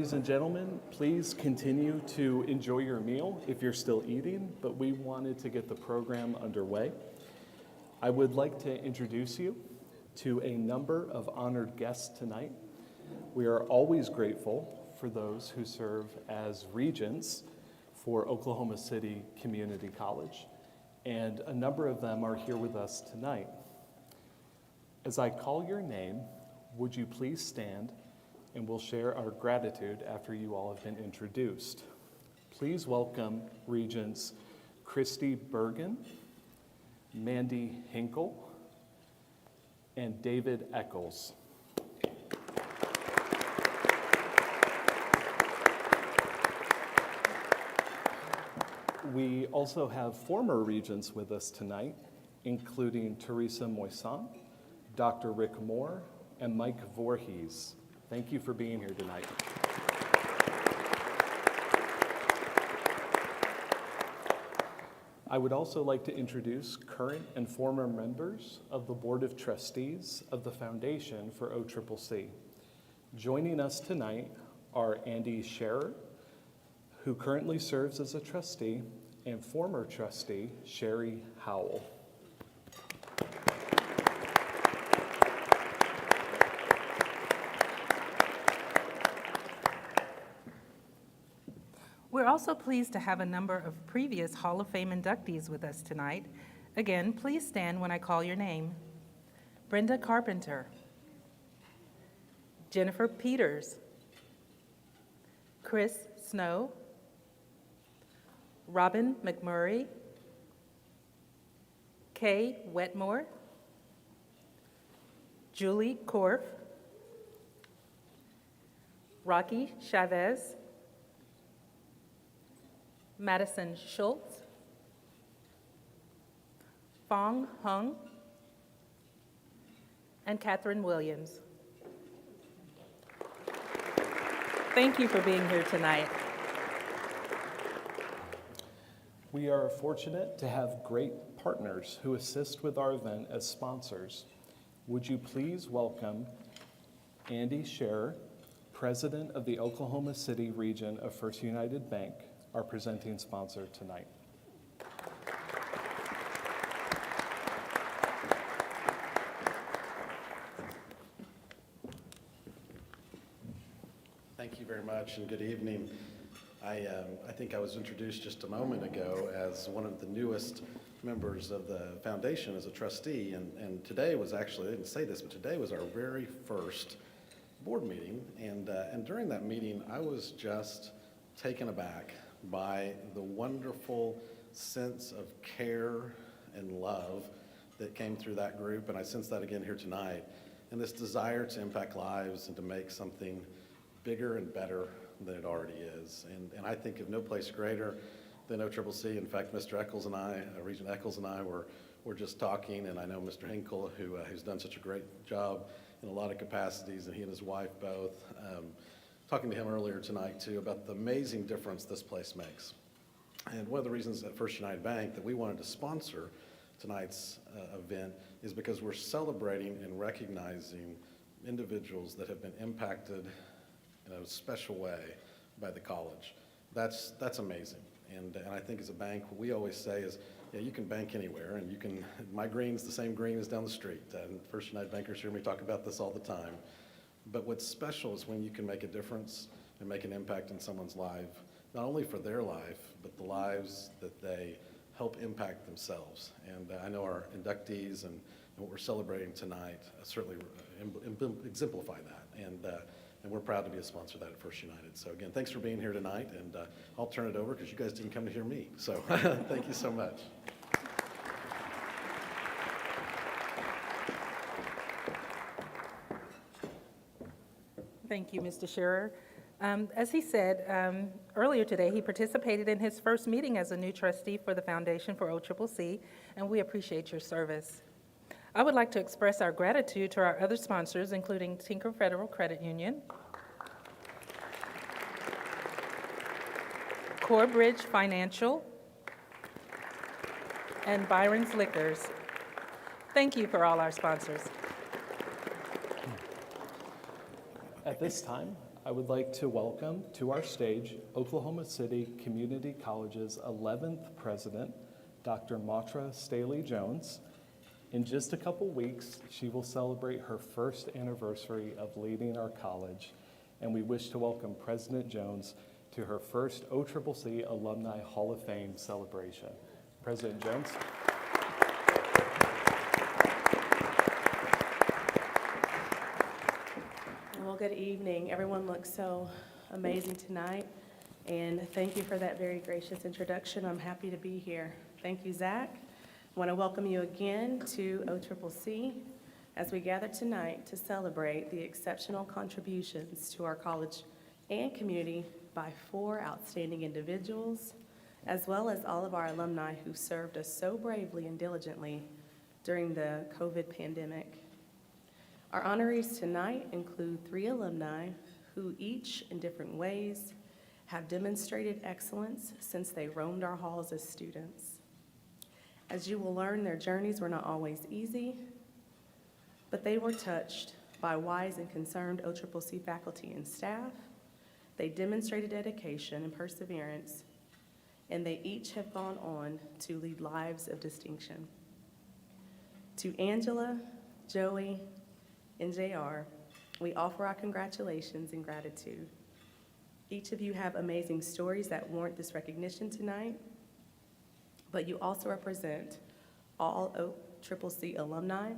Ladies and gentlemen, please continue to enjoy your meal if you're still eating, but we wanted to get the program underway. I would like to introduce you to a number of honored guests tonight. We are always grateful for those who serve as regents for Oklahoma City Community College, and a number of them are here with us tonight. As I call your name, would you please stand, and we'll share our gratitude after you all have been introduced. Please welcome Regents Christy Bergen, Mandy Hinkle, and David Eccles. We also have former regents with us tonight, including Teresa Moisan, Dr. Rick Moore, and Mike Voorhees. Thank you for being here tonight. I would also like to introduce current and former members of the Board of Trustees of the Foundation for OCCC. Joining us tonight are Andy Scherer, who currently serves as a trustee, and former trustee Sherry Howell. We're also pleased to have a number of previous Hall of Fame inductees with us tonight. Again, please stand when I call your name. Brenda Carpenter, Jennifer Peters, Chris Snow, Robin McMurray, Kay Wetmore, Julie Korf, Rocky Chavez, Madison Schultz, Fong Hung, and Catherine Williams. Thank you for being here tonight. We are fortunate to have great partners who assist with our event as sponsors. Would you please welcome Andy Scherer, President of the Oklahoma City region of First United Bank, our presenting sponsor tonight. Thank you very much, and good evening. I think I was introduced just a moment ago as one of the newest members of the foundation as a trustee, and today was actually, I didn't say this, but today was our very first board meeting, and during that meeting, I was just taken aback by the wonderful sense of care and love that came through that group, and I sense that again here tonight, and this desire to impact lives and to make something bigger and better than it already is. And I think of no place greater than OCCC. In fact, Mr. Eccles and I, Regent Eccles and I were just talking, and I know Mr. Hinkle, who's done such a great job in a lot of capacities, and he and his wife both, talking to him earlier tonight too about the amazing difference this place makes. And one of the reasons at First United Bank that we wanted to sponsor tonight's event is because we're celebrating and recognizing individuals that have been impacted in a special way by the college. That's amazing. And I think as a bank, what we always say is, yeah, you can bank anywhere, and you can, my green's the same green as down the street. And First United bankers hear me talk about this all the time. But what's special is when you can make a difference and make an impact in someone's life, not only for their life, but the lives that they help impact themselves. And I know our inductees and what we're celebrating tonight certainly exemplify that. And we're proud to be a sponsor of that at First United. So again, thanks for being here tonight, and I'll turn it over because you guys didn't come to hear me. So thank you so much. Thank you, Mr. Scherer. As he said earlier today, he participated in his first meeting as a new trustee for the Foundation for OCCC, and we appreciate your service. I would like to express our gratitude to our other sponsors, including Tinker Federal Credit Union, Corebridge Financial, and Byron's Liquors. Thank you for all our sponsors. At this time, I would like to welcome to our stage Oklahoma City Community College's 11th president, Dr. Matra Staley-Jones. In just a couple weeks, she will celebrate her first anniversary of leading our college, and we wish to welcome President Jones to her first OCCC Alumni Hall of Fame celebration. President Jones. Well, good evening. Everyone looks so amazing tonight, and thank you for that very gracious introduction. I'm happy to be here. Thank you, Zach. I want to welcome you again to OCCC as we gather tonight to celebrate the exceptional contributions to our college and community by 4 outstanding individuals, as well as all of our alumni who served us so bravely and diligently during the COVID pandemic. Our honorees tonight include 3 alumni who each, in different ways, have demonstrated excellence since they roamed our halls as students. As you will learn, their journeys were not always easy, but they were touched by wise and concerned OCCC faculty and staff. They demonstrated dedication and perseverance, and they each have gone on to lead lives of distinction. To Angela, Joey, and JR, we offer our congratulations and gratitude. Each of you have amazing stories that warrant this recognition tonight, but you also represent all OCCC alumni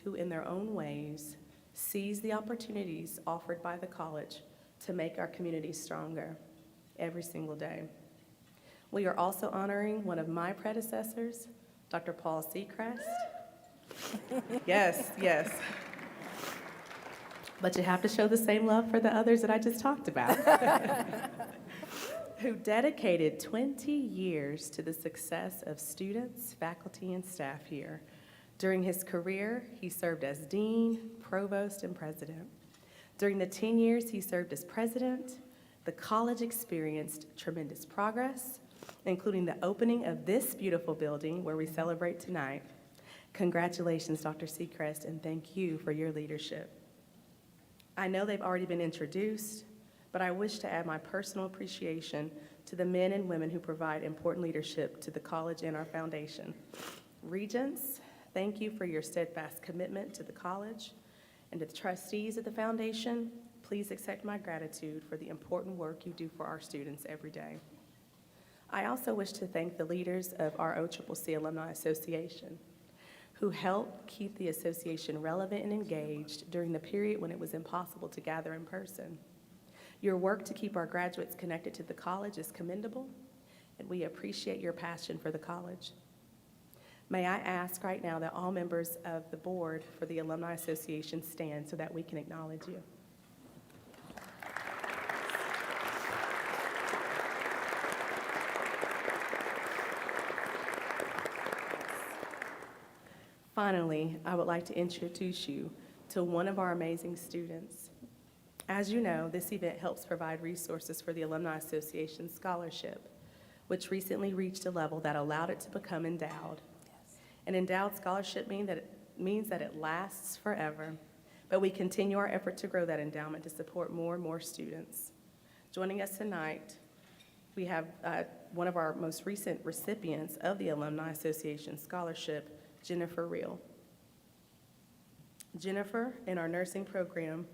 who in their own ways seize the opportunities offered by the college to make our community stronger every single day. We are also honoring one of my predecessors, Dr. Paul Seacrest. Yes, yes. But you have to show the same love for the others that I just talked about. Who dedicated 20 years to the success of students, faculty, and staff here. During his career, he served as dean, provost, and president. During the 10 years he served as president, the college experienced tremendous progress, including the opening of this beautiful building where we celebrate tonight. Congratulations, Dr. Seacrest, and thank you for your leadership. I know they've already been introduced, but I wish to add my personal appreciation to the men and women who provide important leadership to the college and our foundation. Regents, thank you for your steadfast commitment to the college, and to the trustees of the foundation, please accept my gratitude for the important work you do for our students every day. I also wish to thank the leaders of our OCCC Alumni Association, who helped keep the association relevant and engaged during the period when it was impossible to gather in person. Your work to keep our graduates connected to the college is commendable, and we appreciate your passion for the college. May I ask right now that all members of the board for the Alumni Association stand so that we can acknowledge you. Finally, I would like to introduce you to one of our amazing students. As you know, this event helps provide resources for the Alumni Association Scholarship, which recently reached a level that allowed it to become endowed. An endowed scholarship means that it lasts forever, but we continue our effort to grow that endowment to support more and more students. Joining us tonight, we have one of our most recent recipients of the Alumni Association Scholarship, Jennifer Reel. Jennifer, in our nursing program,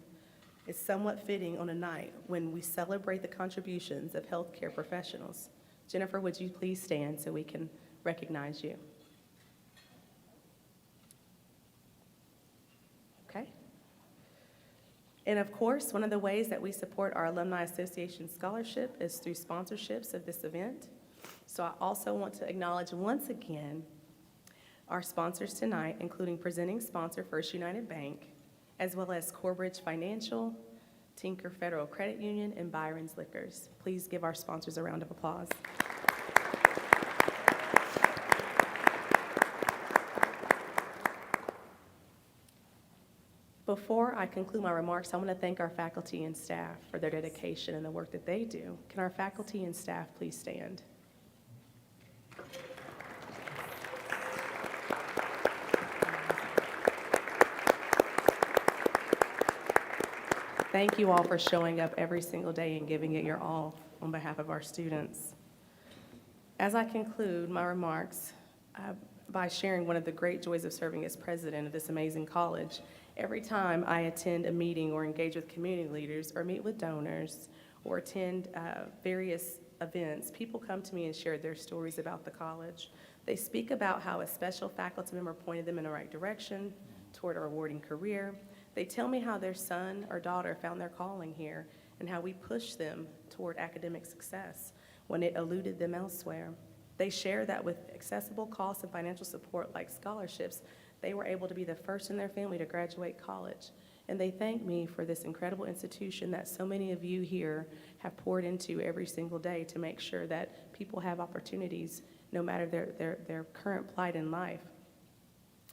is somewhat fitting on a night when we celebrate the contributions of healthcare professionals. Jennifer, would you please stand so we can recognize you? Okay. And of course, one of the ways that we support our Alumni Association Scholarship is through sponsorships of this event. So I also want to acknowledge once again our sponsors tonight, including presenting sponsor First United Bank, as well as Corbridge Financial, Tinker Federal Credit Union, and Byron's Liquors. Please give our sponsors a round of applause. Before I conclude my remarks, I want to thank our faculty and staff for their dedication and the work that they do. Can our faculty and staff please stand? Thank you all for showing up every single day and giving it your all on behalf of our students. As I conclude my remarks by sharing one of the great joys of serving as president of this amazing college, every time I attend a meeting or engage with community leaders or meet with donors or attend various events, people come to me and share their stories about the college. They speak about how a special faculty member pointed them in the right direction toward a rewarding career. They tell me how their son or daughter found their calling here and how we pushed them toward academic success when it eluded them elsewhere. They share that with accessible costs and financial support like scholarships, they were able to be the first in their family to graduate college. And they thank me for this incredible institution that so many of you here have poured into every single day to make sure that people have opportunities no matter their current plight in life.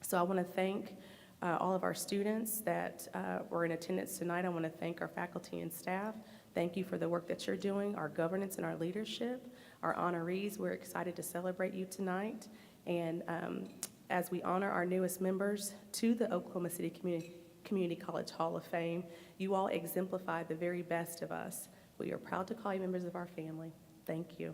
So I want to thank all of our students that were in attendance tonight. I want to thank our faculty and staff. Thank you for the work that you're doing, our governance and our leadership, our honorees. We're excited to celebrate you tonight. And as we honor our newest members to the Oklahoma City Community College Hall of Fame, you all exemplify the very best of us. We are proud to call you members of our family. Thank you.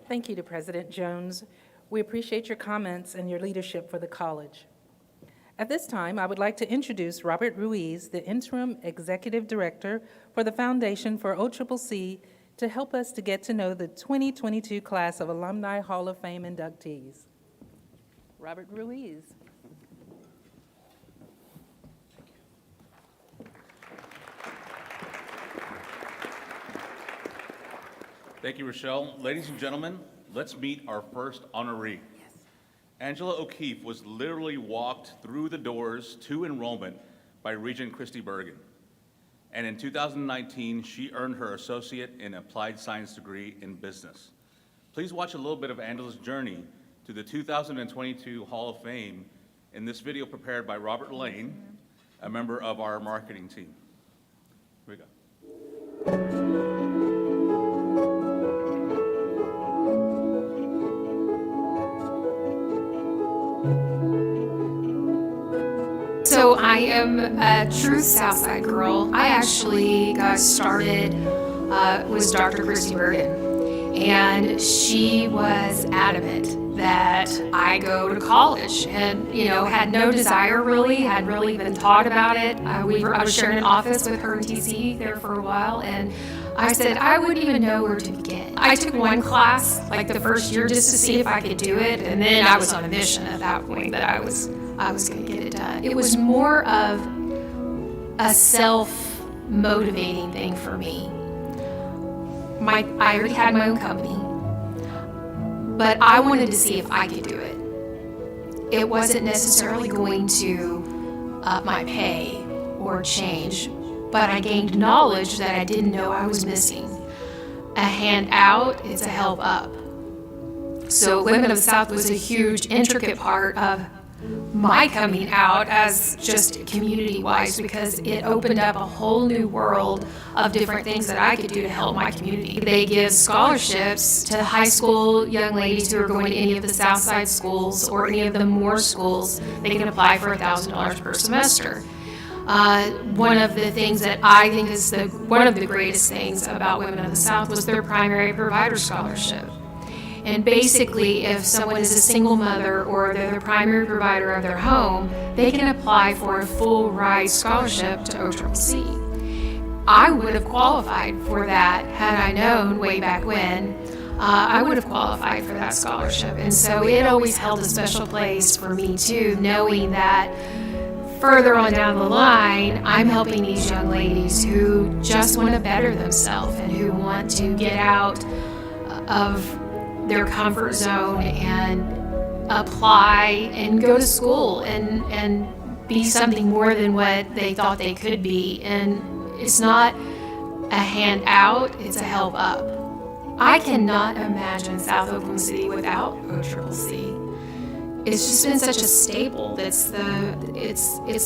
Thank you to President Jones. We appreciate your comments and your leadership for the college. At this time, I would like to introduce Robert Ruiz, the Interim Executive Director for the Foundation for OCCC, to help us to get to know the 2022 class of Alumni Hall of Fame inductees. Robert Ruiz. Thank you, Rochelle. Ladies and gentlemen, let's meet our first honoree. Angela O'Keefe was literally walked through the doors to enrollment by Regent Christy Bergen. And in 2019, she earned her Associate in Applied Science degree in business. Please watch a little bit of Angela's journey to the 2022 Hall of Fame in this video prepared by Robert Lane, a member of our marketing team. Here we go. So I am a true Southside girl. I actually got started with Dr. Christy Bergen, and she was adamant that I go to college, and had no desire really, hadn't really even thought about it. I was sharing an office with her and TC there for a while, and I said I wouldn't even know where to begin. I took one class like the first year just to see if I could do it, and then I was on a mission at that point that I was going to get it done. It was more of a self-motivating thing for me. I already had my own company, but I wanted to see if I could do it. It wasn't necessarily going to up my pay or change, but I gained knowledge that I didn't know I was missing. A hand out is a help up. So Women of the South was a huge, intricate part of my coming out as just community-wise, because it opened up a whole new world of different things that I could do to help my community. They give scholarships to high school young ladies who are going to any of the Southside schools or any of the Moore schools. They can apply for $1,000 per semester. One of the things that I think is one of the greatest things about Women of the South was their primary provider scholarship. And basically, if someone is a single mother or they're the primary provider of their home, they can apply for a full ride scholarship to OCCC. I would have qualified for that had I known way back when. I would have qualified for that scholarship. And so it always held a special place for me too, knowing that further on down the line, I'm helping these young ladies who just want to better themselves and who want to get out of their comfort zone and apply and go to school and be something more than what they thought they could be. And it's not a hand out, it's a help up. I cannot imagine South Oklahoma City without OCCC. it's just been such a staple. It's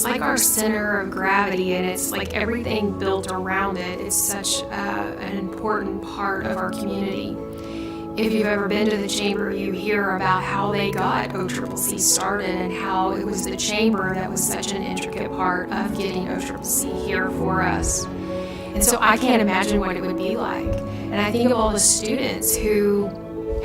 like our center of gravity, and it's like everything built around it. It's such an important part of our community. If you've ever been to the chamber, you hear about how they got OCCC started and how it was the chamber that was such an intricate part of getting OCCC here for us. And so I can't imagine what it would be like. And I think of all the students who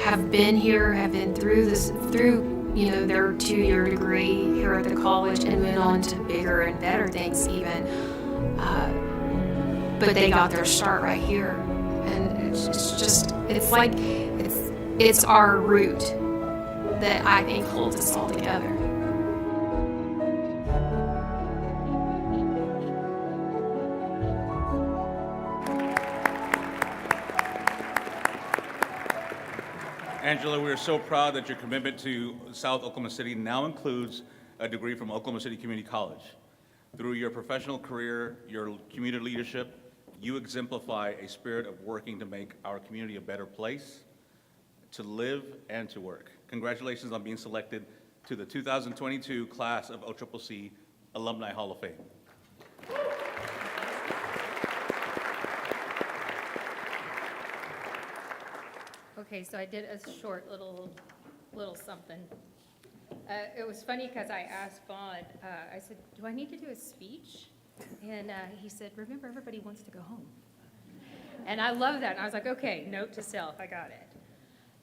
have been here, have been through their 2-year degree here at the college and went on to bigger and better things even. But they got their start right here. And it's our root that I think holds us all together. Angela, we are so proud that your commitment to South Oklahoma City now includes a degree from Oklahoma City Community College. Through your professional career, your community leadership, you exemplify a spirit of working to make our community a better place to live and to work. Congratulations on being selected to the 2022 class of OCCC Alumni Hall of Fame. Okay, so I did a short little something. It was funny because I asked Bond, I said, do I need to do a speech? And he said, remember, everybody wants to go home. And I love that. And I was like, okay, note to self, I got it.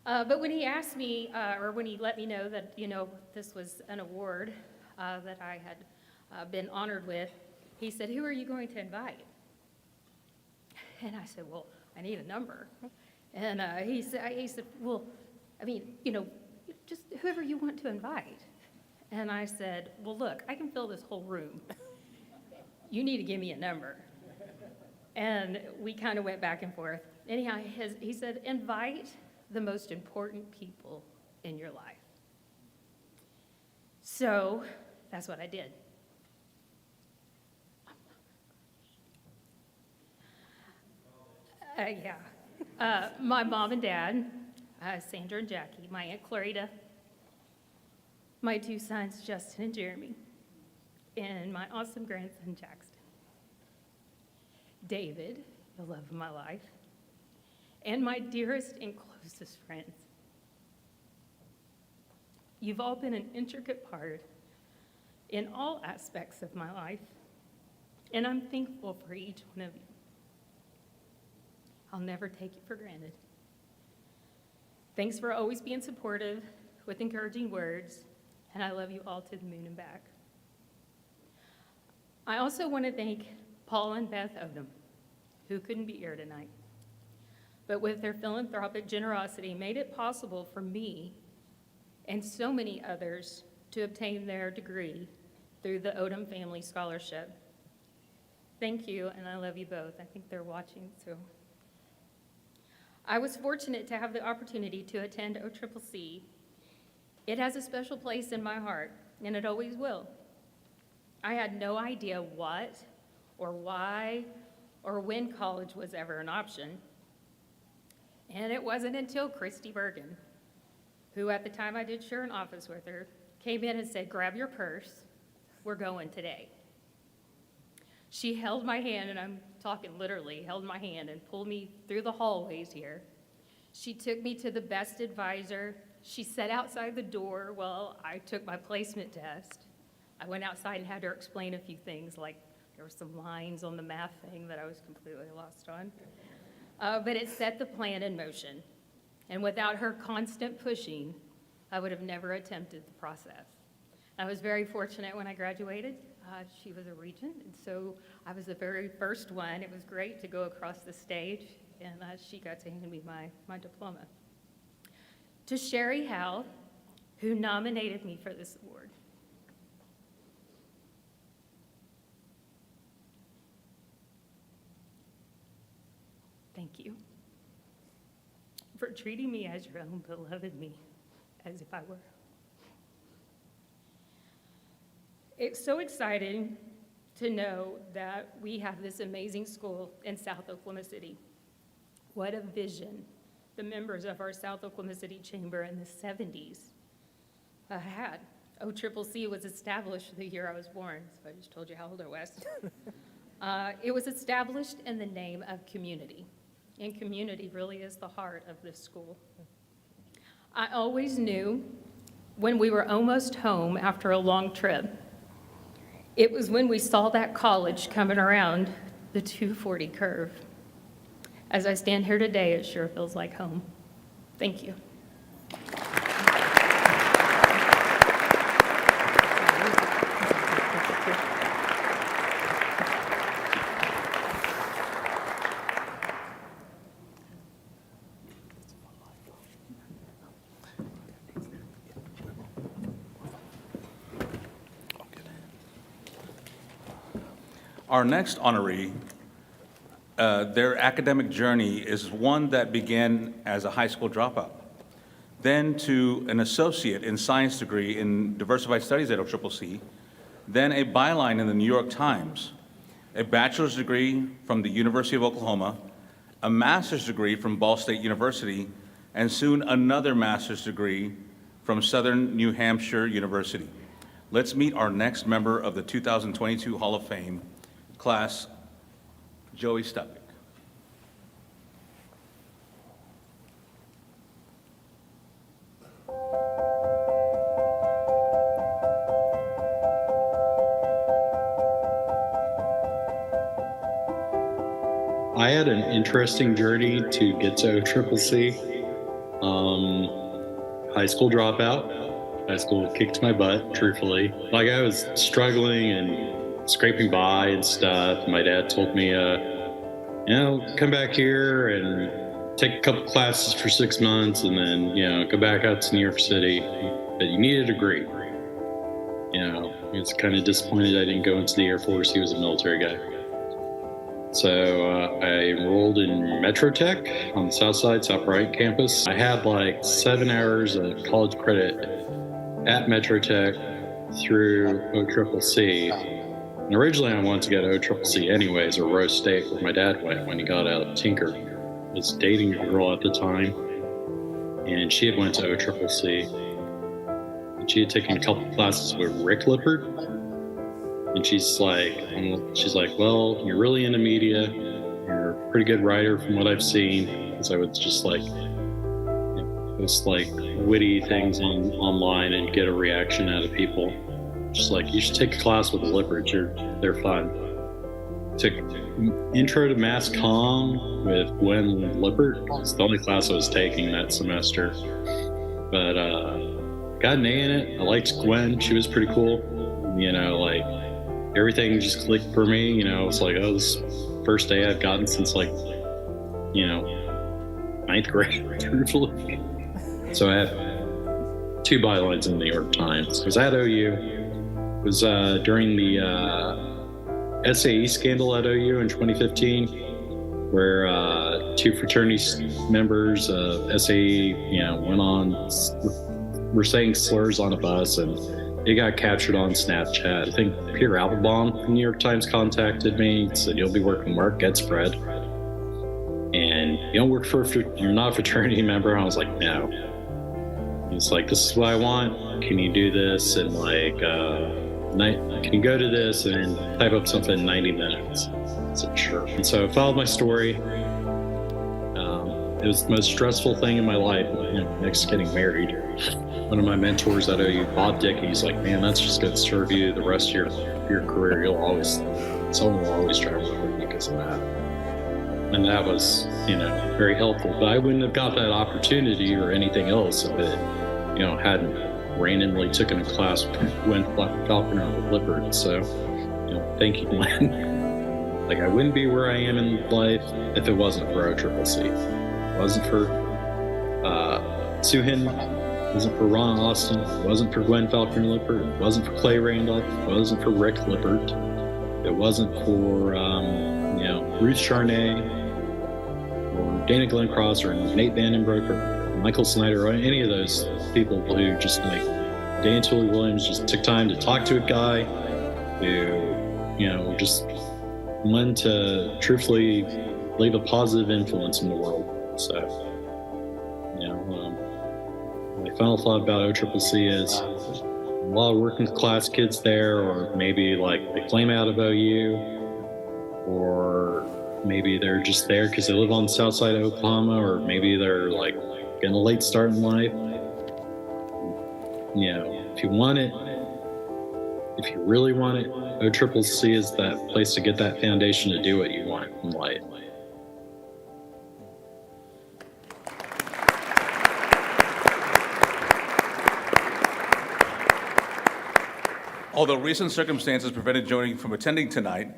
But when he asked me, or when he let me know that, this was an award that I had been honored with, he said, who are you going to invite? And I said, well, I need a number. And he said, well, I mean, just whoever you want to invite. And I said, well, look, I can fill this whole room. You need to give me a number. And we kind of went back and forth. Anyhow, he said, invite the most important people in your life. So that's what I did. My mom and dad, Sandra and Jackie, my Aunt Clarita, my 2 sons, Justin and Jeremy, and my awesome grandson, Jackson. David, the love of my life, and my dearest and closest friends. You've all been an intricate part in all aspects of my life, and I'm thankful for each one of you. I'll never take you for granted. Thanks for always being supportive with encouraging words, and I love you all to the moon and back. I also want to thank Paul and Beth Odom, who couldn't be here tonight, but with their philanthropic generosity made it possible for me and so many others to obtain their degree through the Odom Family Scholarship. Thank you, and I love you both. I think they're watching, so. I was fortunate to have the opportunity to attend OCCC. It has a special place in my heart, and it always will. I had no idea what or why or when college was ever an option. And it wasn't until Christy Bergen, who at the time I did share an office with her, came in and said, grab your purse, we're going today. She held my hand, and I'm talking literally, held my hand and pulled me through the hallways here. She took me to the best advisor. She sat outside the door while I took my placement test. I went outside and had her explain a few things, like there were some lines on the math thing that I was completely lost on. But it set the plan in motion. And without her constant pushing, I would have never attempted the process. I was very fortunate when I graduated. She was a regent, and so I was the very first one. It was great to go across the stage, and she got to hand me my diploma. To Sherry Howe, who nominated me for this award. Thank you for treating me as your own, but loving me as if I were. It's so exciting to know that we have this amazing school in South Oklahoma City. What a vision the members of our South Oklahoma City Chamber in the 70s had. OCCC was established the year I was born, so I just told you how old I was. It was established in the name of community, and community really is the heart of this school. I always knew when we were almost home after a long trip, it was when we saw that college coming around the 240 curve. As I stand here today, it sure feels like home. Thank you. Our next honoree, their academic journey is one that began as a high school dropout, then to an associate in science degree in diversified studies at OCCC, then a byline in the New York Times, a bachelor's degree from the University of Oklahoma, a master's degree from Ball State University, and soon another master's degree from Southern New Hampshire University. Let's meet our next member of the 2022 Hall of Fame class, Joey Stuppick. I had an interesting journey to get to OCCC. High school dropout. High school kicked my butt, truthfully. Like, I was struggling and scraping by and stuff. My dad told me, come back here and take a couple classes for 6 months and then, go back out to New York City. But you need a degree. He was kind of disappointed I didn't go into the Air Force. He was a military guy. So I enrolled in Metro Tech on the South Bryant campus. I had like 7 hours of college credit at Metro Tech through OCCC. And originally I wanted to go to OCCC anyways, or Rose State, where my dad went when he got out of Tinker. I was dating a girl at the time, and she had went to OCCC. And she had taken a couple classes with Rick Lippert. And she's like, well, you're really into media. You're a pretty good writer from what I've seen. Because I would just post witty things online and get a reaction out of people. Just like, you should take a class with the Lipperts. They're fun. Took Intro to Mass Comm with Gwen Lippert. It's the only class I was taking that semester. But got an A in it. I liked Gwen. She was pretty cool. Everything just clicked for me. It's like, this first day I've gotten since 9th grade, truthfully. So I had 2 bylines in the New York Times. I was at OU. It was during the SAE scandal at OU in 2015, where 2 fraternity members of SAE, were saying slurs on a bus, and it got captured on Snapchat. I think Peter Applebaum from the New York Times contacted me and said, "You'll be working with Mark Gedspread, and you're not a fraternity member." And I was like, "No." He's like, "This is what I want. Can you do this? And can you go to this and type up something in 90 minutes?" I said, "Sure." And so I followed my story. It was the most stressful thing in my life, next to getting married. One of my mentors at OU, Bob Dickey, he's like, "Man, that's just going to serve you the rest of your career. Someone will always try to work with you because of that." And that was, very helpful. But I wouldn't have got that opportunity or anything else if it, hadn't randomly taken a class with Gwen Falconer with Lippert. So, thank you, Gwen. I wouldn't be where I am in life if it wasn't for OCCC. It wasn't for Suhin. It wasn't for Ron Austin. It wasn't for Gwen Falconer Lippert. It wasn't for Clay Randolph. It wasn't for Rick Lippert. It wasn't for Ruth Charnay or Dana Glencross or Nate Vandenbroek or Michael Snyder or any of those people who just Dan Tully Williams just took time to talk to a guy who just wanted to truthfully leave a positive influence in the world. So my final thought about OCCC is a lot of working class kids there, or maybe like they flame out of OU, or maybe they're just there because they live on the south side of Oklahoma, or maybe they're like getting a late start in life. You know, if you want it, if you really want it, OCCC is that place to get that foundation to do what you want in life. Although recent circumstances prevented Joey from attending tonight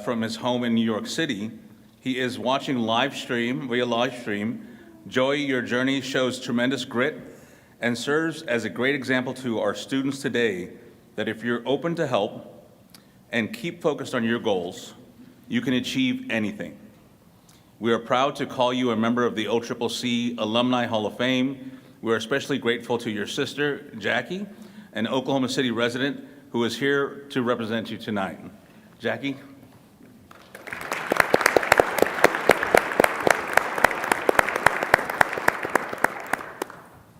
from his home in New York City, he is watching via live stream. Joey, your journey shows tremendous grit and serves as a great example to our students today that if you're open to help and keep focused on your goals, you can achieve anything. We are proud to call you a member of the OCCC Alumni Hall of Fame. We're especially grateful to your sister, Jackie, an Oklahoma City resident who is here to represent you tonight. Jackie?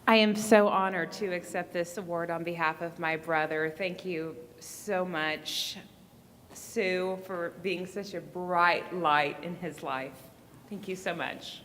I am so honored to accept this award on behalf of my brother. Thank you so much, Sue, for being such a bright light in his life. Thank you so much.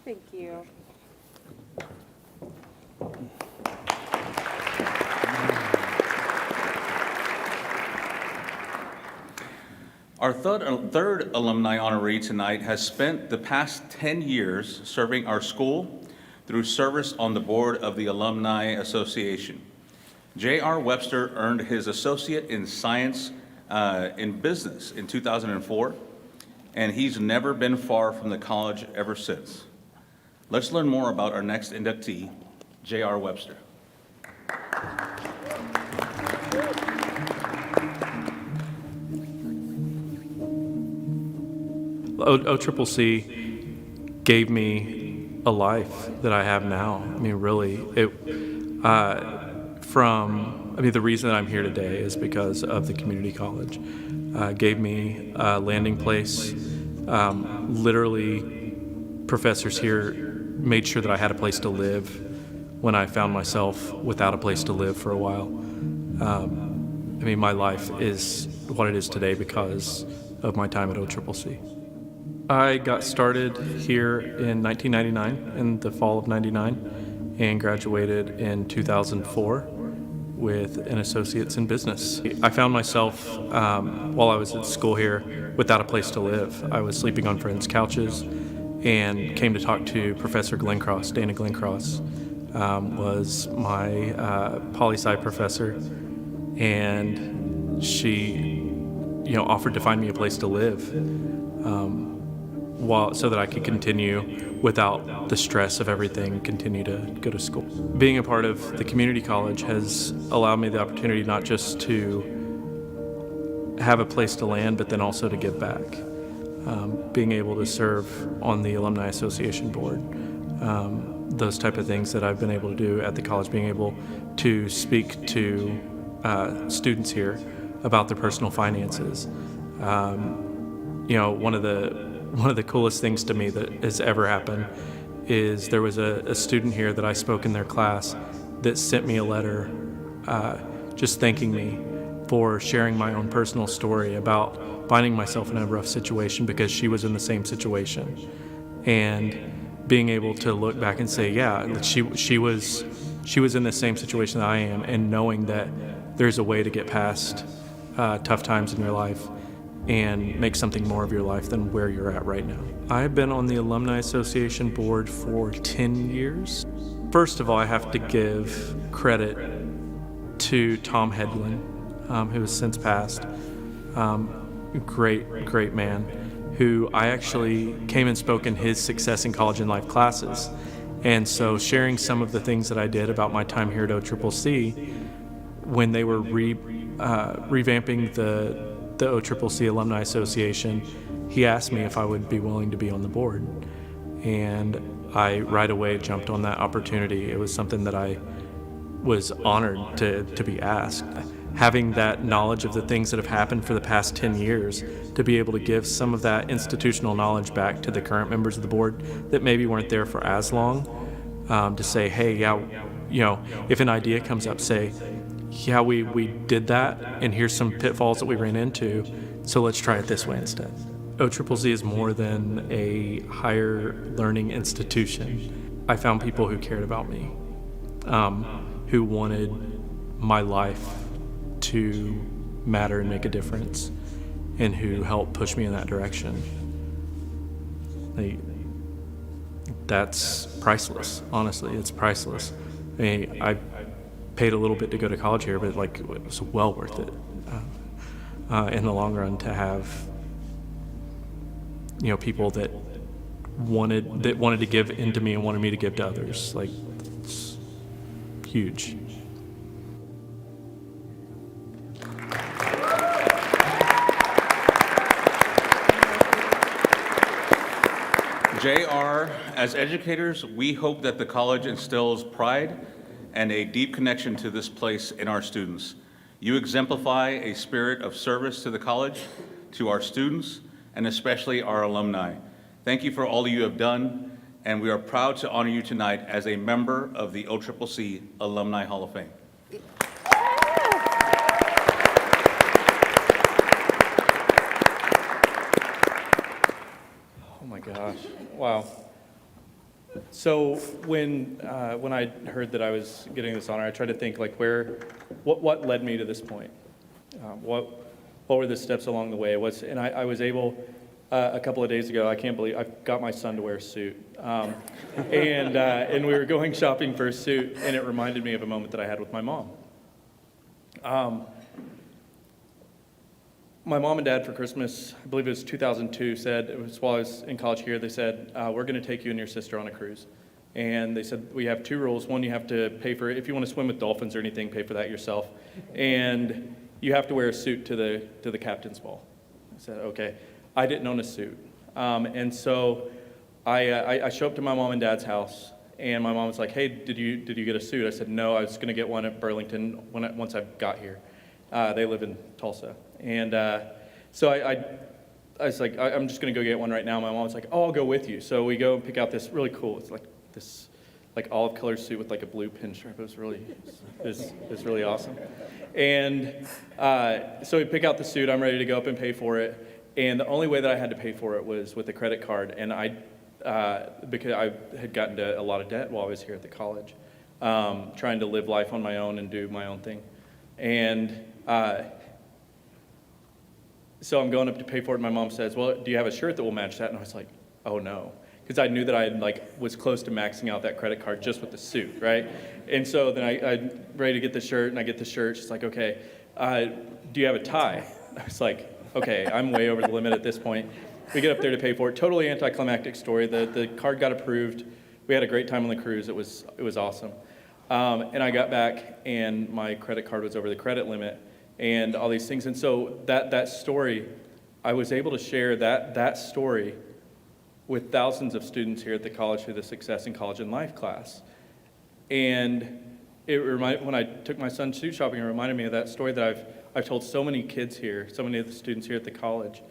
Thank you. Our third alumni honoree tonight has spent the past 10 years serving our school through service on the board of the Alumni Association. J.R. Webster earned his associate in science in business in 2004, and he's never been far from the college ever since. Let's learn more about our next inductee, J.R. Webster. OCCC gave me a life that I have now. I mean, really, the reason that I'm here today is because of the community college. Gave me a landing place. Literally, professors here made sure that I had a place to live when I found myself without a place to live for a while. My life is what it is today because of my time at OCCC. I got started here in 1999, in the fall of '99, and graduated in 2004 with an associate's in business. I found myself, while I was at school here, without a place to live. I was sleeping on friends' couches and came to talk to Professor Glencross. Dana Glencross was my poli-sci professor, and she offered to find me a place to live. So that I could continue without the stress of everything, continue to go to school. Being a part of the community college has allowed me the opportunity not just to have a place to land, but then also to give back. Being able to serve on the Alumni Association board, those type of things that I've been able to do at the college, being able to speak to students here about their personal finances. One of the coolest things to me that has ever happened is there was a student here that I spoke in their class that sent me a letter just thanking me for sharing my own personal story about finding myself in a rough situation because she was in the same situation. And being able to look back and say, yeah, she was in the same situation that I am, and knowing that there's a way to get past tough times in your life and make something more of your life than where you're at right now. I've been on the Alumni Association board for 10 years. First of all, I have to give credit to Tom Hedlund, who has since passed. Great man, who I actually came and spoke in his Success in College and Life classes. And so sharing some of the things that I did about my time here at OCCC, when they were revamping the OCCC Alumni Association, he asked me if I would be willing to be on the board. And I right away jumped on that opportunity. It was something that I was honored to be asked. Having that knowledge of the things that have happened for the past 10 years, to be able to give some of that institutional knowledge back to the current members of the board that maybe weren't there for as long, to say, hey, yeah, you know, if an idea comes up, say, yeah, we did that, and here's some pitfalls that we ran into, so let's try it this way instead. OCCC is more than a higher learning institution. I found people who cared about me, who wanted my life to matter and make a difference, and who helped push me in that direction. That's priceless, honestly, it's priceless. I mean, I paid a little bit to go to college here, but like, it was well worth it in the long run to have, you know, people that wanted to give into me and wanted me to give to others. Like, it's huge. JR, as educators, we hope that the college instills pride and a deep connection to this place in our students. You exemplify a spirit of service to the college, to our students, and especially our alumni. Thank you for all you have done, and we are proud to honor you tonight as a member of the OCCC Alumni Hall of Fame. Oh my gosh, wow. So when I heard that I was getting this honor, I tried to think like what led me to this point? What were the steps along the way? And I was able, a couple of days ago, I can't believe, I got my son to wear a suit. And we were going shopping for a suit, and it reminded me of a moment that I had with my mom. My mom and dad for Christmas, I believe it was 2002, said, it was while I was in college here, they said, we're going to take you and your sister on a cruise. And they said, we have two rules. One, you have to pay for it. If you want to swim with dolphins or anything, pay for that yourself. And you have to wear a suit to the captain's ball. I said, okay. I didn't own a suit. And so I show up to my mom and dad's house, and my mom was like, hey, did you get a suit? I said, no, I was going to get one at Burlington once I got here. They live in Tulsa. And so I was like, I'm just going to go get one right now. My mom was like, oh, I'll go with you. So we go and pick out this really cool, it's like this like olive colored suit with like a blue pinstripe. It was really awesome. And so we pick out the suit. I'm ready to go up and pay for it. And the only way that I had to pay for it was with a credit card. And because I had gotten into a lot of debt while I was here at the college, trying to live life on my own and do my own thing. And so I'm going up to pay for it, and my mom says, well, do you have a shirt that will match that? And I was like, oh no. Because I knew that I was close to maxing out that credit card just with the suit, right? And so then I'm ready to get the shirt, and I get the shirt. She's like, okay, do you have a tie? I was like, okay, I'm way over the limit at this point. We get up there to pay for it. Totally anticlimactic story. The card got approved. We had a great time on the cruise. It was awesome. And I got back, and my credit card was over the credit limit, and all these things. And so that story, I was able to share that story with thousands of students here at the college through the Success in College and Life class. And when I took my son suit shopping, it reminded me of that story that I've told so many kids here, so many of the students here at the college,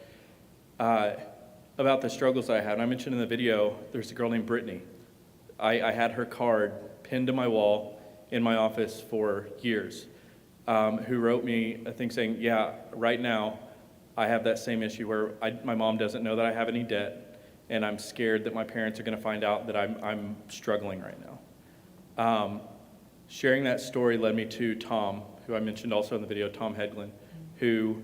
about the struggles I had. And I mentioned in the video, there's a girl named Brittany. I had her card pinned to my wall in my office for years, who wrote me a thing saying, yeah, right now I have that same issue where my mom doesn't know that I have any debt, and I'm scared that my parents are going to find out that I'm struggling right now. Sharing that story led me to Tom, who I mentioned also in the video, Tom Hedlund, who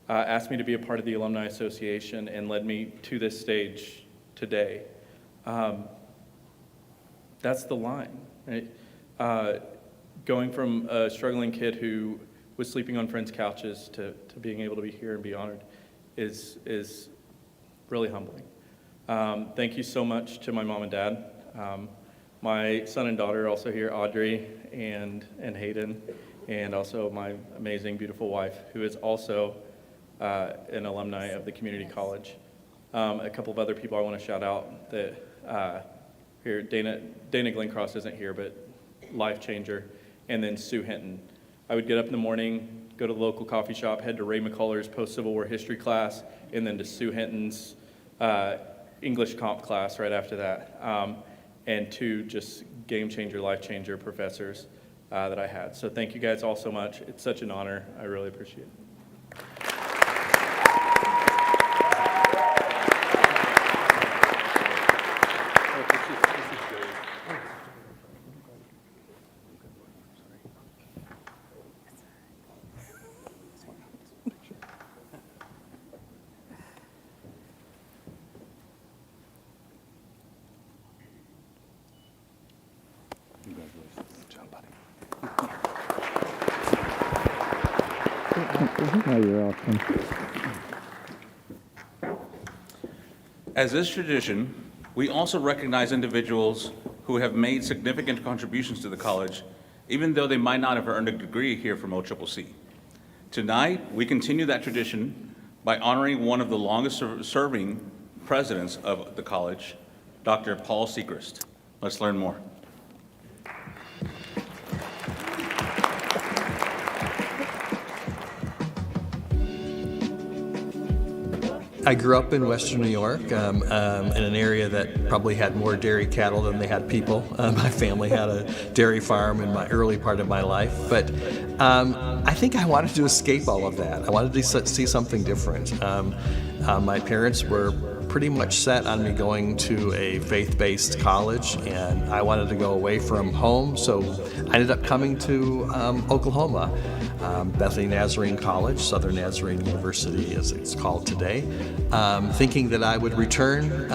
asked me to be a part of the Alumni Association and led me to this stage today. That's the line, right? Going from a struggling kid who was sleeping on friends' couches to being able to be here and be honored is really humbling. Thank you so much to my mom and dad. My son and daughter are also here, Audrey and Hayden, and also my amazing, beautiful wife, who is also an alumni of the community college. A couple of other people I want to shout out that here, Dana Glencross isn't here, but life changer, and then Sue Hinton. I would get up in the morning, go to the local coffee shop, head to Ray McCullough's post-Civil War history class, and then to Sue Hinton's English comp class right after that, and two just game changer, life changer professors that I had. So thank you guys all so much. It's such an honor. I really appreciate it. As is tradition, we also recognize individuals who have made significant contributions to the college, even though they might not have earned a degree here from OCCC. Tonight, we continue that tradition by honoring one of the longest-serving presidents of the college, Dr. Paul Sechrist. Let's learn more. I grew up in Western New York, in an area that probably had more dairy cattle than they had people. My family had a dairy farm in my early part of my life, but I think I wanted to escape all of that. I wanted to see something different. My parents were pretty much set on me going to a faith-based college, and I wanted to go away from home, so I ended up coming to Oklahoma. Bethany Nazarene College, Southern Nazarene University as it's called today, thinking that I would return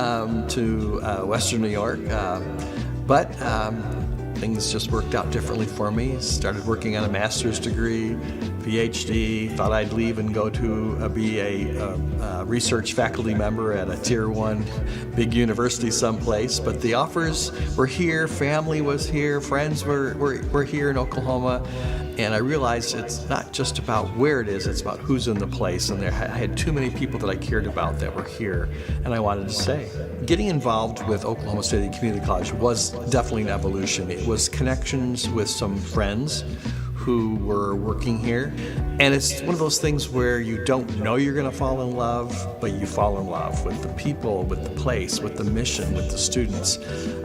to Western New York, but things just worked out differently for me. Started working on a master's degree, PhD, thought I'd leave and go to be a research faculty member at a Tier 1 big university someplace, but the offers were here, family was here, friends were here in Oklahoma, and I realized it's not just about where it is, it's about who's in the place, and I had too many people that I cared about that were here, and I wanted to stay. Getting involved with Oklahoma City Community College was definitely an evolution. It was connections with some friends who were working here, and it's one of those things where you don't know you're going to fall in love, but you fall in love with the people, with the place, with the mission, with the students.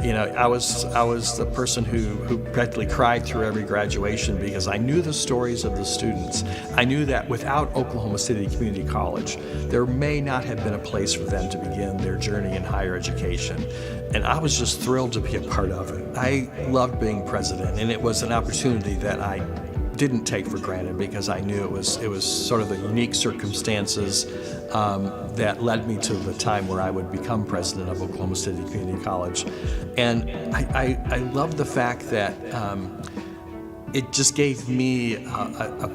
You know, I was the person who practically cried through every graduation because I knew the stories of the students. I knew that without Oklahoma City Community College, there may not have been a place for them to begin their journey in higher education. And I was just thrilled to be a part of it. I loved being president, and it was an opportunity that I didn't take for granted because I knew it was sort of the unique circumstances that led me to the time where I would become president of Oklahoma City Community College. And I love the fact that it just gave me a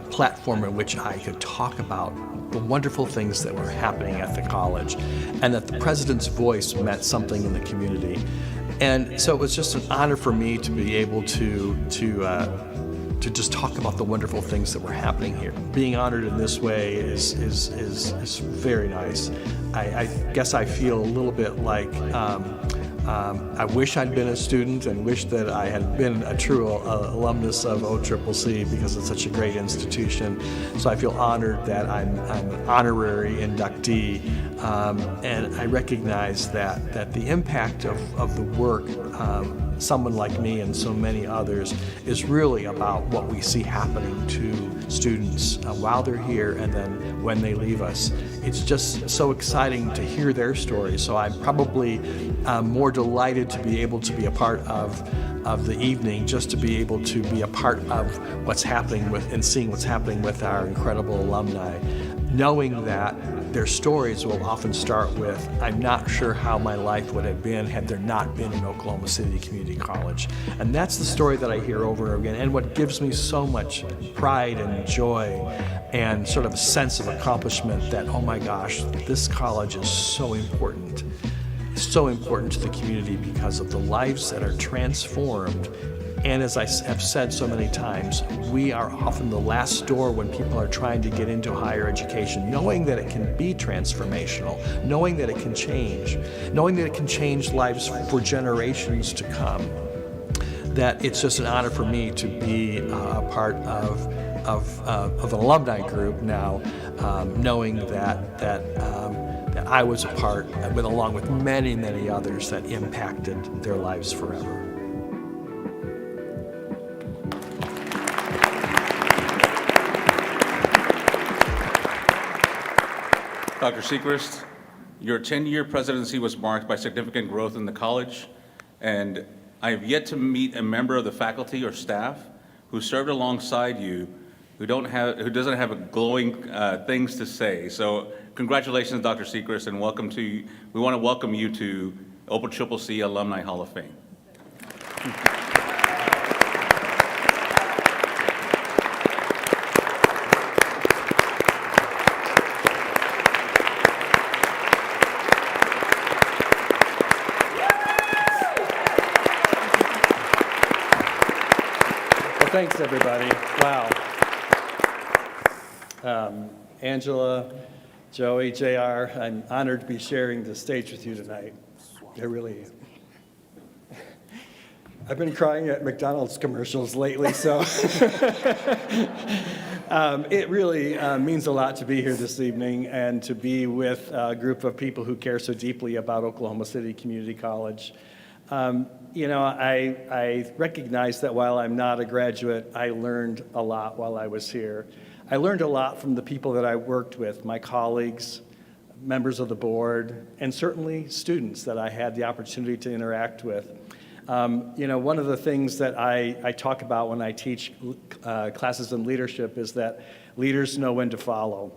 platform in which I could talk about the wonderful things that were happening at the college, and that the president's voice meant something in the community. And so it was just an honor for me to be able to just talk about the wonderful things that were happening here. Being honored in this way is very nice. I guess I feel a little bit like I wish I'd been a student and wish that I had been a true alumnus of OCCC because it's such a great institution. So I feel honored that I'm an honorary inductee, and I recognize that the impact of the work, someone like me and so many others, is really about what we see happening to students while they're here and then when they leave us. It's just so exciting to hear their stories. So I'm probably more delighted to be able to be a part of the evening, just to be able to be a part of what's happening with and seeing what's happening with our incredible alumni, knowing that their stories will often start with, I'm not sure how my life would have been had there not been an Oklahoma City Community College. And that's the story that I hear over and over again, and what gives me so much pride and joy and sort of a sense of accomplishment that, oh my gosh, this college is so important. So important to the community because of the lives that are transformed And as I have said so many times, we are often the last door when people are trying to get into higher education, knowing that it can be transformational, knowing that it can change, knowing that it can change lives for generations to come. That it's just an honor for me to be a part of an alumni group now, knowing that I was a part, along with many, many others, that impacted their lives forever. Dr. Sechrist, your 10-year presidency was marked by significant growth in the college, and I have yet to meet a member of the faculty or staff who served alongside you who doesn't have a glowing things to say. So congratulations, Dr. Sechrist, and we want to welcome you to OCCC Alumni Hall of Fame. Thanks, everybody. Wow. Angela, Joey, JR, I'm honored to be sharing the stage with you tonight. I really am. I've been crying at McDonald's commercials lately, so it really means a lot to be here this evening and to be with a group of people who care so deeply about Oklahoma City Community College. You know, I recognize that while I'm not a graduate, I learned a lot while I was here. I learned a lot from the people that I worked with, my colleagues, members of the board, and certainly students that I had the opportunity to interact with. You know, one of the things that I talk about when I teach classes in leadership is that leaders know when to follow.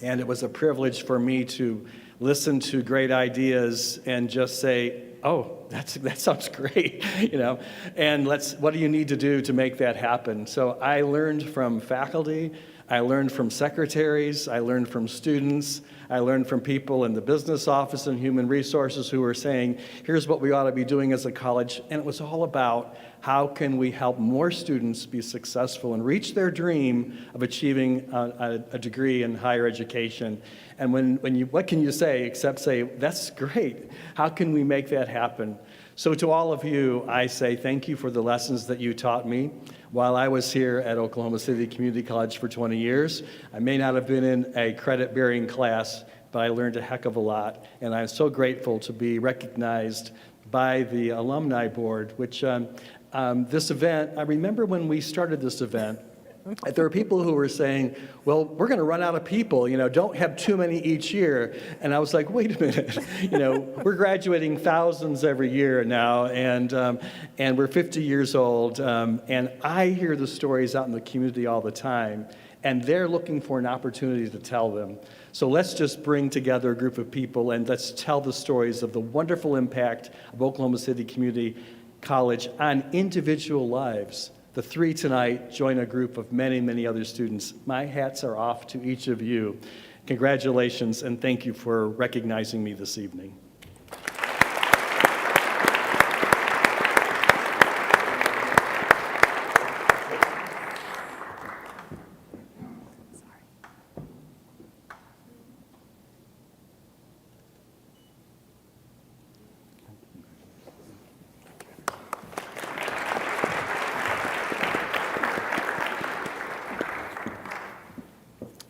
And it was a privilege for me to listen to great ideas and just say, oh, that sounds great, you know, and what do you need to do to make that happen? So I learned from faculty, I learned from secretaries, I learned from students, I learned from people in the business office and human resources who were saying, here's what we ought to be doing as a college, and it was all about how can we help more students be successful and reach their dream of achieving a degree in higher education. And what can you say except say, that's great. How can we make that happen? So to all of you, I say thank you for the lessons that you taught me while I was here at Oklahoma City Community College for 20 years. I may not have been in a credit-bearing class, but I learned a heck of a lot. And I'm so grateful to be recognized by the Alumni Board, which this event, I remember when we started this event, there were people who were saying, well, we're going to run out of people, you know, don't have too many each year. And I was like, wait a minute, you know, we're graduating thousands every year now, and we're 50 years old, and I hear the stories out in the community all the time, and they're looking for an opportunity to tell them. So let's just bring together a group of people and let's tell the stories of the wonderful impact of Oklahoma City Community College on individual lives. The three tonight join a group of many, many other students. My hats are off to each of you. Congratulations, and thank you for recognizing me this evening.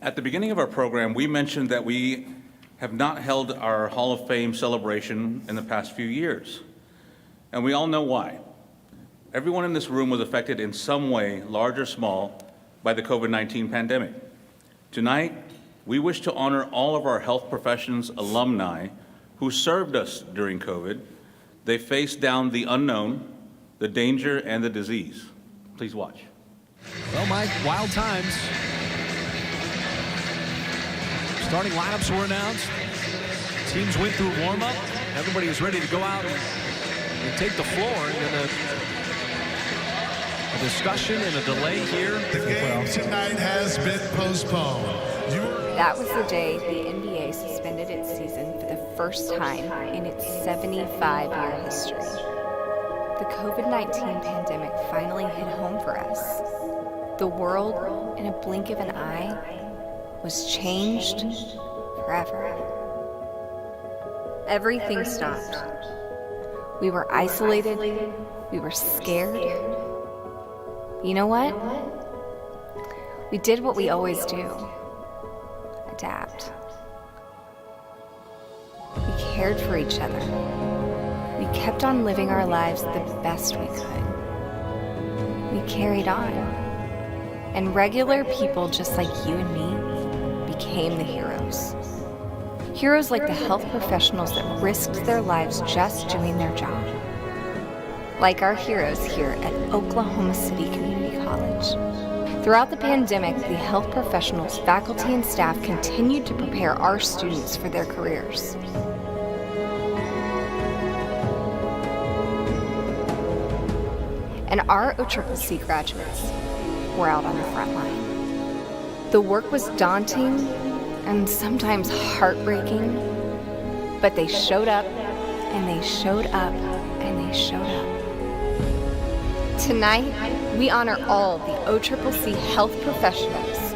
At the beginning of our program, we mentioned that we have not held our Hall of Fame celebration in the past few years. And we all know why. Everyone in this room was affected in some way, large or small, by the COVID-19 pandemic. Tonight, we wish to honor all of our health professions alumni who served us during COVID. They faced down the unknown, the danger, and the disease. Please watch. Well, Mike, wild times. Starting lineups were announced. Teams went through warm-up. Everybody is ready to go out and take the floor. And then a discussion and a delay here. The game tonight has been postponed. That was the day the NBA suspended its season for the first time in its 75-year history. The COVID-19 pandemic finally hit home for us. The world, in a blink of an eye, was changed forever. Everything stopped. We were isolated. We were scared. You know what? We did what we always do. Adapt. We cared for each other. We kept on living our lives the best we could. We carried on. And regular people just like you and me became the heroes. Heroes like the health professionals that risked their lives just doing their job. Like our heroes here at Oklahoma City Community College. Throughout the pandemic, the health professionals, faculty, and staff continued to prepare our students for their careers. And our OCCC graduates were out on the front line. The work was daunting and sometimes heartbreaking, but they showed up, and they showed up, and they showed up. Tonight, we honor all the OCCC health professionals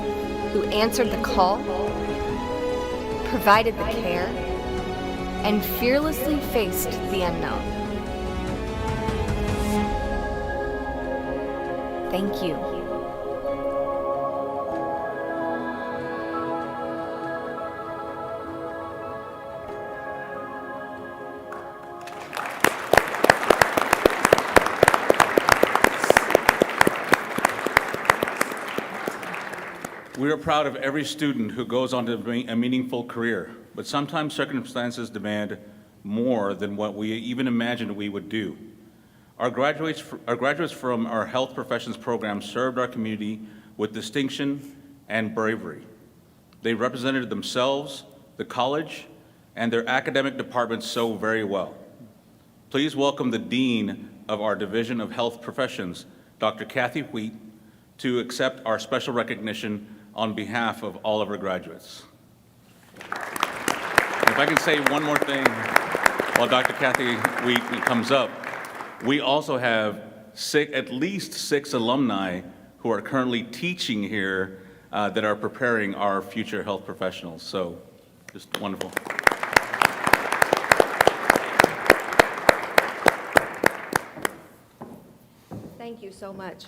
who answered the call, provided the care, and fearlessly faced the unknown. Thank you. We are proud of every student who goes on to a meaningful career, but sometimes circumstances demand more than what we even imagined we would do. Our graduates from our health professions program served our community with distinction and bravery. They represented themselves, the college, and their academic departments so very well. Please welcome the Dean of our Division of Health Professions, Dr. Kathy Wheat, to accept our special recognition on behalf of all of our graduates. If I can say one more thing while Dr. Kathy Wheat comes up, we also have at least 6 alumni who are currently teaching here that are preparing our future health professionals. So just wonderful. Thank you so much.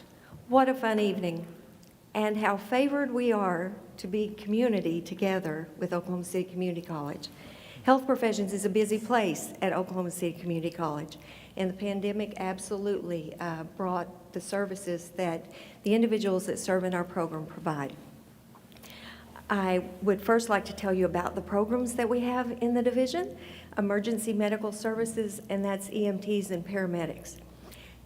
What a fun evening. And how favored we are to be community together with Oklahoma City Community College. Health professions is a busy place at Oklahoma City Community College, and the pandemic absolutely brought the services that the individuals that serve in our program provide. I would first like to tell you about the programs that we have in the division: emergency medical services, and that's EMTs and paramedics.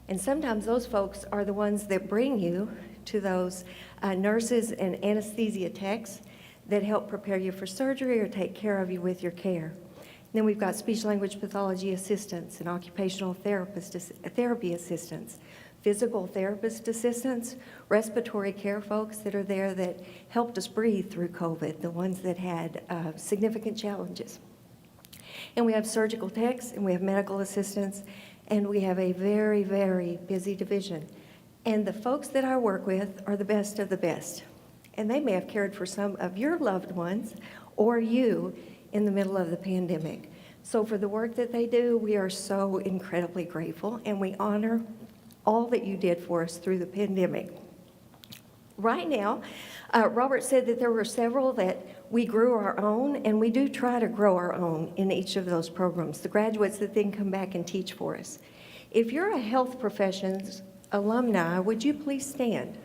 And sometimes those folks are the ones that bring you to those nurses and anesthesia techs that help prepare you for surgery or take care of you with your care. And then we've got speech-language pathology assistants and occupational therapy assistants, physical therapist assistants, respiratory care folks that are there that helped us breathe through COVID, the ones that had significant challenges. And we have surgical techs, and we have medical assistants, and we have a very, very busy division. And the folks that I work with are the best of the best. And they may have cared for some of your loved ones or you in the middle of the pandemic. So for the work that they do, we are so incredibly grateful, and we honor all that you did for us through the pandemic. Right now, Robert said that there were several that we grew our own, and we do try to grow our own in each of those programs, the graduates that then come back and teach for us. If you're a health professions alumni, would you please stand?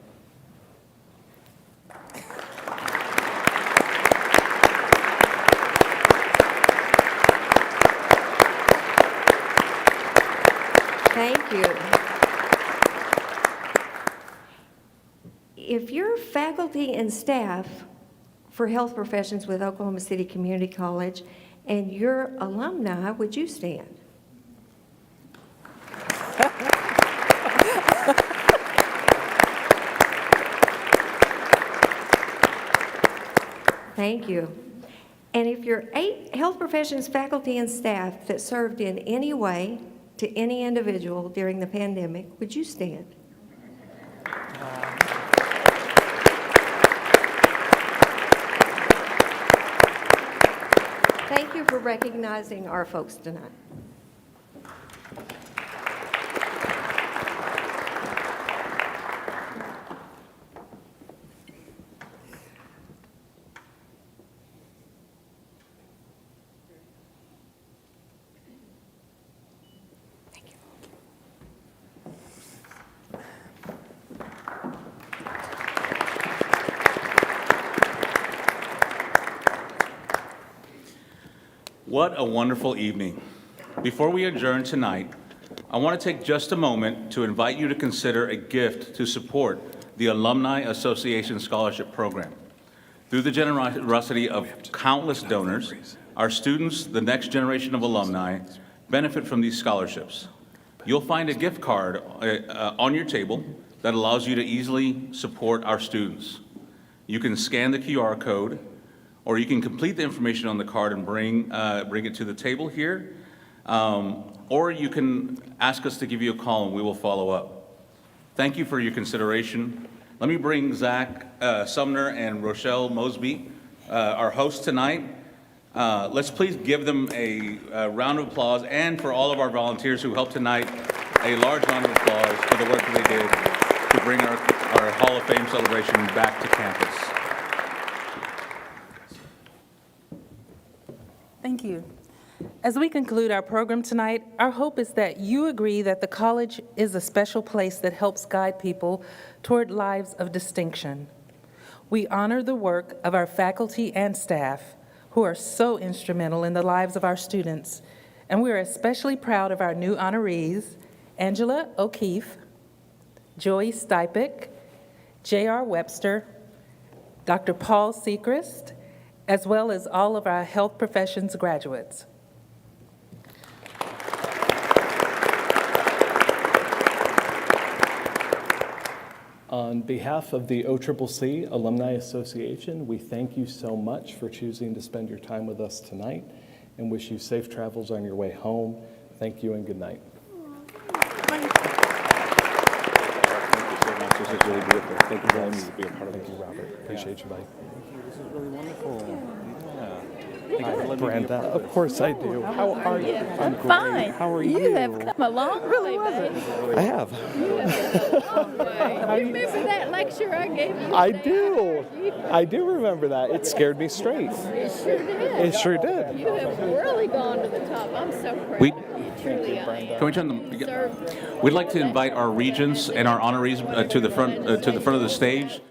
Thank you. If you're faculty and staff for health professions with Oklahoma City Community College and you're alumni, would you stand? Thank you. And if you're health professions faculty and staff that served in any way to any individual during the pandemic, would you stand? Thank you for recognizing our folks tonight. What a wonderful evening. Before we adjourn tonight, I want to take just a moment to invite you to consider a gift to support the Alumni Association Scholarship Program. Through the generosity of countless donors, our students, the next generation of alumni, benefit from these scholarships. You'll find a gift card on your table that allows you to easily support our students. You can scan the QR code, or you can complete the information on the card and bring it to the table here, or you can ask us to give you a call and we will follow up. Thank you for your consideration. Let me bring Zach Sumner and Rochelle Mosby, our hosts tonight. Let's please give them a round of applause, and for all of our volunteers who helped tonight, a large round of applause for the work that they did to bring our Hall of Fame celebration back to campus. Thank you. As we conclude our program tonight, our hope is that you agree that the college is a special place that helps guide people toward lives of distinction. We honor the work of our faculty and staff, who are so instrumental in the lives of our students, and we are especially proud of our new honorees, Angela O'Keefe, Joey Stipek, J.R. Webster, Dr. Paul Sechrist, as well as all of our health professions graduates. On behalf of the OCCC Alumni Association, we thank you so much for choosing to spend your time with us tonight and wish you safe travels on your way home. Thank you and good night. Thank you so much. This is really beautiful. Thank you for letting me be a part of it. Thank you, Robert. Appreciate you, buddy. This is really wonderful. Hi, Brenda. Of course I do. How are you? I'm great. Fine. How are you? You have come a long way, babe. I have. You have come a long way. You remember that lecture I gave you? I do. I do remember that. It scared me straight. It sure did. It sure did. You have really gone to the top. I'm so proud We- of you. Truly, I am. Can we turn them? We'd like to invite our regents and our honorees to the front of the stage.